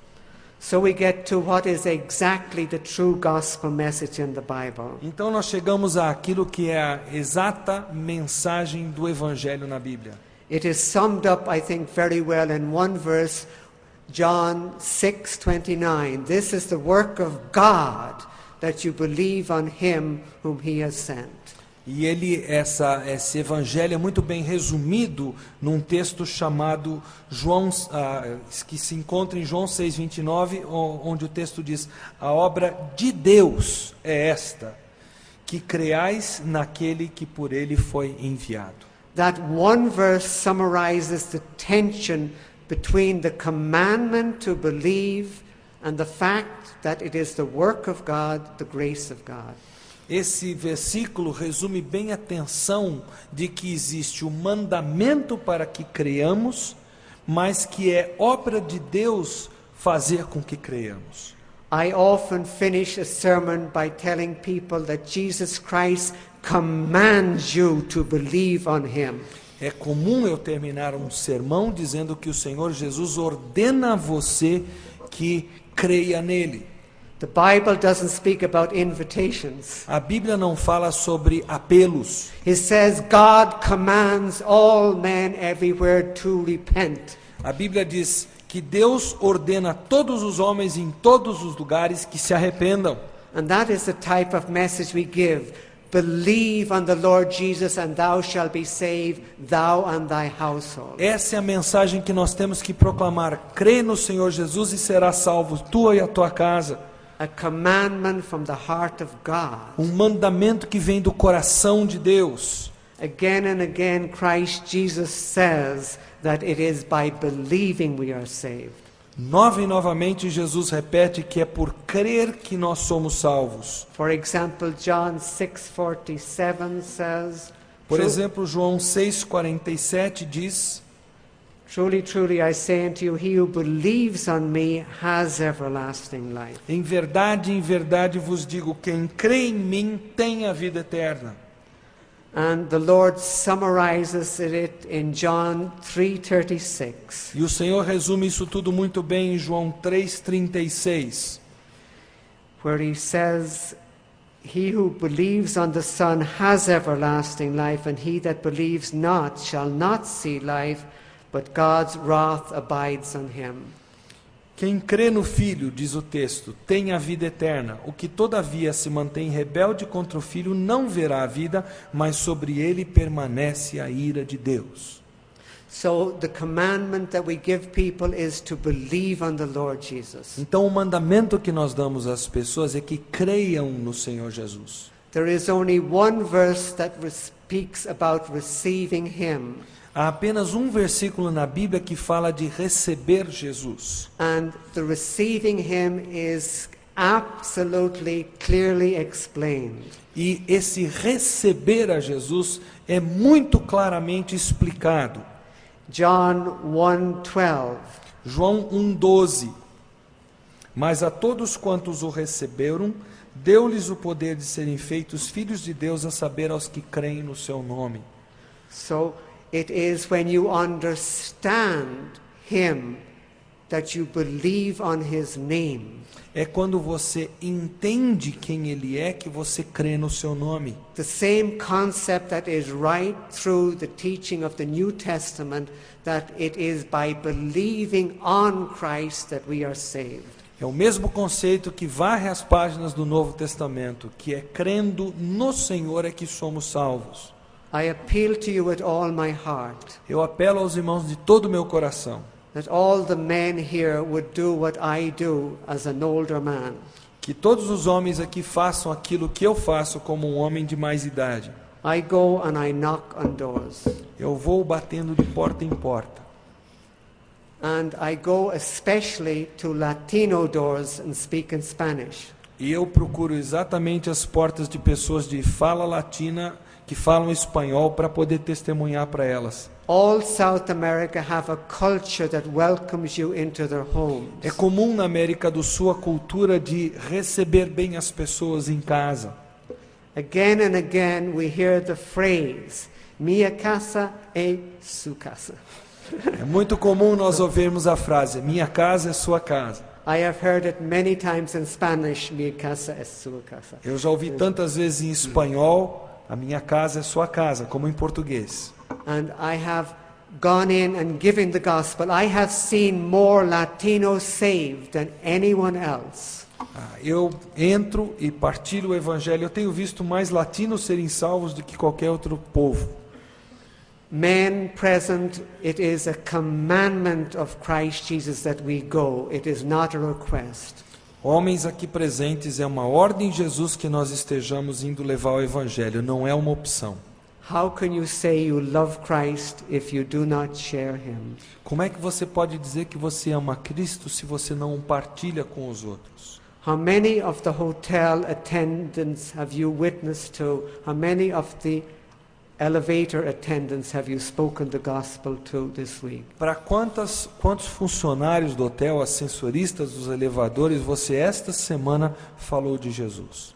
So we get to what is exactly the true gospel message in the Bible. Então nós chegamos àquilo que é a exata mensagem do evangelho na Bíblia. It is summed up, I think, very well in one verse, John 6:29. This is the work of God, that you believe on him whom he has sent. E esse evangelho é muito bem resumido num texto chamado que se encontra em João 6:29, onde o texto diz: a obra de Deus é esta, que creais naquele que por ele foi enviado. That one verse summarizes the tension between the commandment to believe and the fact that it is the work of God, the grace of God. Esse versículo resume bem a tensão de que existe o mandamento para que creiamos, mas que é obra de Deus fazer com que creiamos. I often finish a sermon by telling people that Jesus Christ commands you to believe on him. É comum eu terminar um sermão dizendo que o Senhor Jesus ordena a você que creia nele. The Bible doesn't speak about invitations. A Bíblia não fala sobre apelos. It says God commands all men everywhere to repent. A Bíblia diz que Deus ordena a todos os homens em todos os lugares que se arrependam. And that is the type of message we give. Believe on the Lord Jesus and thou shalt be saved, thou and thy household. Essa é a mensagem que nós temos que proclamar. Crê no Senhor Jesus e serás salvo, tu e a tua casa. A commandment from the heart of God. Um mandamento que vem do coração de Deus. Again and again Christ Jesus says that it is by believing we are saved. Nova e novamente Jesus repete que é por crer que nós somos salvos. For example, John 6:47 says, Por exemplo, João 6:47 diz: Truly, truly, I say unto you, he who believes on me has everlasting life. Em verdade vos digo, quem crê em mim tem a vida eterna. And the Lord summarizes it in John 3:36. E o Senhor resume isso tudo muito bem em João 3:36, where he says, He who believes on the Son has everlasting life, and he that believes not shall not see life, but God's wrath abides on him. Quem crê no Filho, diz o texto, tem a vida eterna. O que todavia se mantém rebelde contra o Filho não verá a vida, mas sobre ele permanece a ira de Deus. So the commandment that we give people is to believe on the Lord Jesus. Então o mandamento que nós damos às pessoas é que creiam no Senhor Jesus. There is only one verse that speaks about receiving him. Há apenas um versículo na Bíblia que fala de receber Jesus. And the receiving him is absolutely clearly explained. E esse receber a Jesus é muito claramente explicado. John 1:12. João 1:12. Mas a todos quantos o receberam, deu-lhes o poder de serem feitos filhos de Deus, a saber, aos que creem no seu nome. So it is when you understand him that you believe on his name. É quando você entende quem ele é que você crê no seu nome. The same concept that is right through the teaching of the New Testament, that it is by believing on Christ that we are saved. É o mesmo conceito que varre as páginas do Novo Testamento, que é crendo no Senhor é que somos salvos. I appeal to you with all my heart Eu apelo aos irmãos de todo o meu coração, that all the men here would do what I do as an older man. que todos os homens aqui façam aquilo que eu faço como um homem de mais idade. I go and I knock on doors. Eu vou batendo de porta em porta. And I go especially to Latino doors and speak in Spanish. E eu procuro exatamente as portas de pessoas de fala latina que falam espanhol para poder testemunhar para elas. All South America have a culture that welcomes you into their homes. É comum na América do Sul a cultura de receber bem as pessoas em casa. Again and again we hear the phrase, minha casa é sua casa. É muito comum nós ouvirmos a frase, minha casa é sua casa. I have heard it many times in Spanish, minha casa é sua casa. Eu já ouvi tantas vezes em espanhol, a minha casa é sua casa, como em português. And I have gone in and given the gospel. I have seen more Latinos saved than anyone else. Eu entro e partilho o evangelho. Eu tenho visto mais latinos serem salvos do que qualquer outro povo. Men present, it is a commandment of Christ Jesus that we go. It is not a request. Homens aqui presentes, é uma ordem de Jesus que nós estejamos indo levar o evangelho, não é uma opção. How can you say you love Christ if you do not share him? Como é que você pode dizer que você ama Cristo se você não partilha com os outros? How many of the hotel attendants have you witnessed to? How many of the elevator attendants have you spoken the gospel to this week? Para quantos funcionários do hotel, ascensoristas dos elevadores, você esta semana falou de Jesus?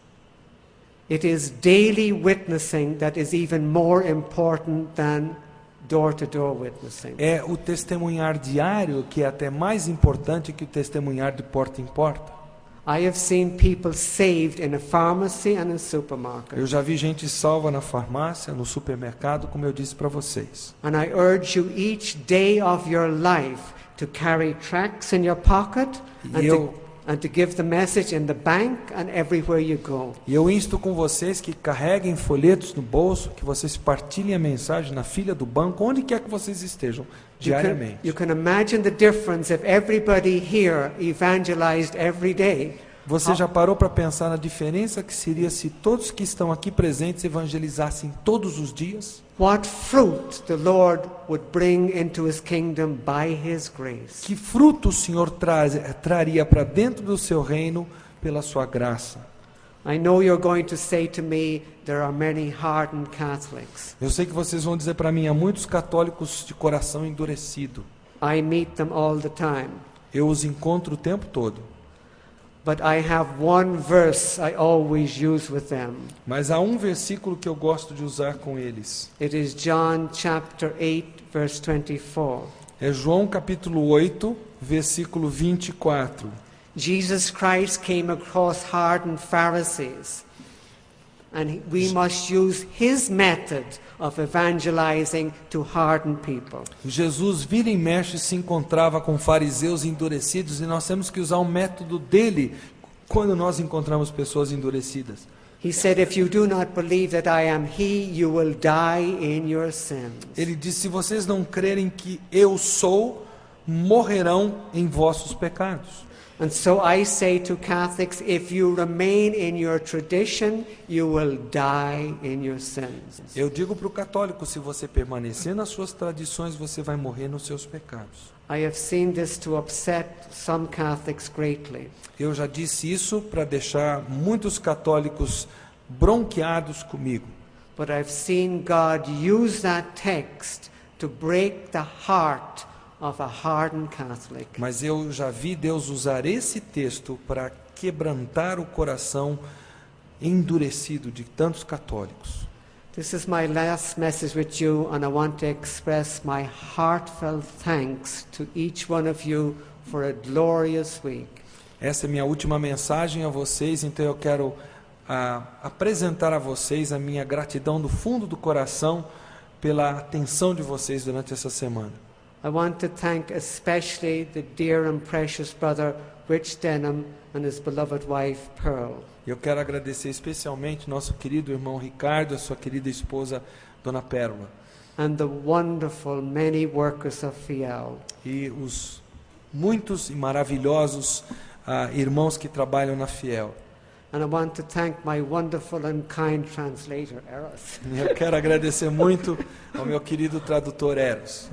It is daily witnessing that is even more important than door-to-door witnessing. É o testemunhar diário que é até mais importante que o testemunhar de porta em porta. I have seen people saved in a pharmacy and a supermarket. Eu já vi gente salva na farmácia, no supermercado, como eu disse para vocês. And I urge you each day of your life to carry tracts in your pocket and to give the message in the bank and everywhere you go. E eu insto com vocês que carreguem folhetos no bolso, que vocês partilhem a mensagem na fila do banco, onde quer que vocês estejam, diariamente. You can imagine the difference if everybody here evangelized every day. Você já parou para pensar na diferença que seria se todos que estão aqui presentes evangelizassem todos os dias? What fruit the Lord would bring into His kingdom by His grace. Que fruto o Senhor traria para dentro do seu reino pela sua graça? I know you're going to say to me, there are many hardened Catholics. Eu sei que vocês vão dizer para mim, há muitos católicos de coração endurecido. I meet them all the time. Eu os encontro o tempo todo. But I have one verse I always use with them. Mas há um versículo que eu gosto de usar com eles. It is John chapter 8 verse 24. É João capítulo 8, versículo 24. Jesus Christ came across hardened Pharisees, and we must use His method of evangelizing to harden people. Jesus vira e mexe se encontrava com fariseus endurecidos e nós temos que usar o método dele quando nós encontramos pessoas endurecidas. He said, if you do not believe that I am He, you will die in your sins. Ele disse, se vocês não crerem que eu sou, morrerão em vossos pecados. And so I say to Catholics, if you remain in your tradition, you will die in your sins. Eu digo para o católico, se você permanecer nas suas tradições, você vai morrer nos seus pecados. I have seen this to upset some Catholics greatly. Eu já disse isso para deixar muitos católicos bronqueados comigo. But I've seen God use that text to break the heart of a hardened Catholic. Mas eu já vi Deus usar esse texto para quebrantar o coração endurecido de tantos católicos. This is my last message with you, and I want to express my heartfelt thanks to each one of you for a glorious week. Essa é minha última mensagem a vocês, então eu quero apresentar a vocês a minha gratidão do fundo do coração pela atenção de vocês durante essa semana. I want to thank especially the dear and precious brother Rich Denham and his beloved wife Pearl. Eu quero agradecer especialmente nosso querido irmão Ricardo e a sua querida esposa Dona Pérola. And the wonderful many workers of Fiel. E os muitos e maravilhosos irmãos que trabalham na Fiel. And I want to thank my wonderful and kind translator, Eros. Eu quero agradecer muito ao meu querido tradutor Eros.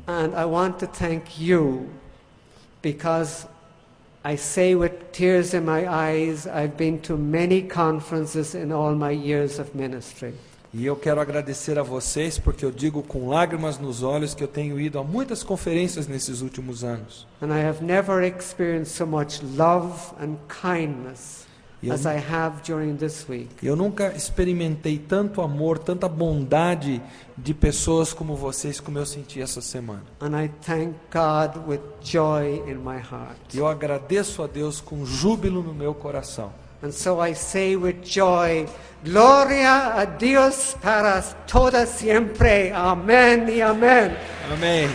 And I want to thank you, because I say with tears in my eyes, I've been to many conferences in all my years of ministry. E eu quero agradecer a vocês, porque eu digo com lágrimas nos olhos que eu tenho ido a muitas conferências nesses últimos anos. And I have never experienced so much love and kindness as I have during this week. Eu nunca experimentei tanto amor, tanta bondade de pessoas como vocês, como eu senti essa semana. And I thank God with joy in my heart. E eu agradeço a Deus com júbilo no meu coração. And so I say with joy, Gloria a Dios para toda siempre. Amén y amén. Amém.